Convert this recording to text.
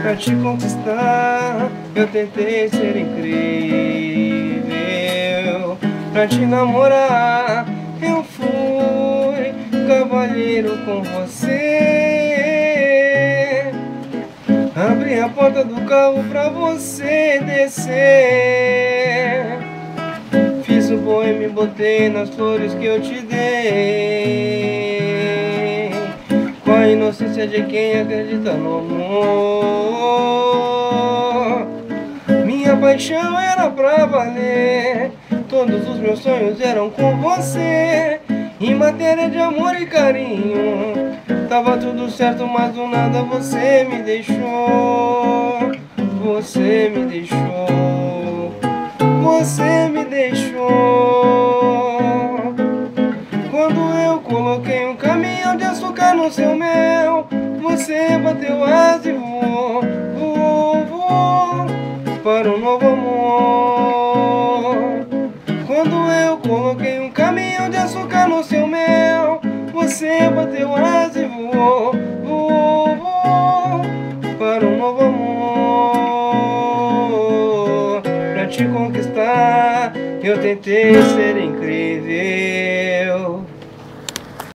Pra te conquistar, eu tentei ser incrível. Pra te namorar, eu fui cavalheiro com você. Abri a porta do carro pra você descer. Fiz o poema e botei nas flores que eu te dei. Com a inocência de quem acredita no amor. Minha paixão era pra valer. Todos os meus sonhos eram com você. Em matéria de amor e carinho, tava tudo certo, mas do nada você me deixou. Você me deixou. Você me deixou. Quando eu coloquei um caminhão de açúcar no seu mel, você bateu asas e voou, voou, voou para um novo amor. Quando eu coloquei um caminhão de açúcar no seu mel, você bateu asas e voou, voou, voou para um novo amor. Pra te conquistar, eu tentei ser incrível.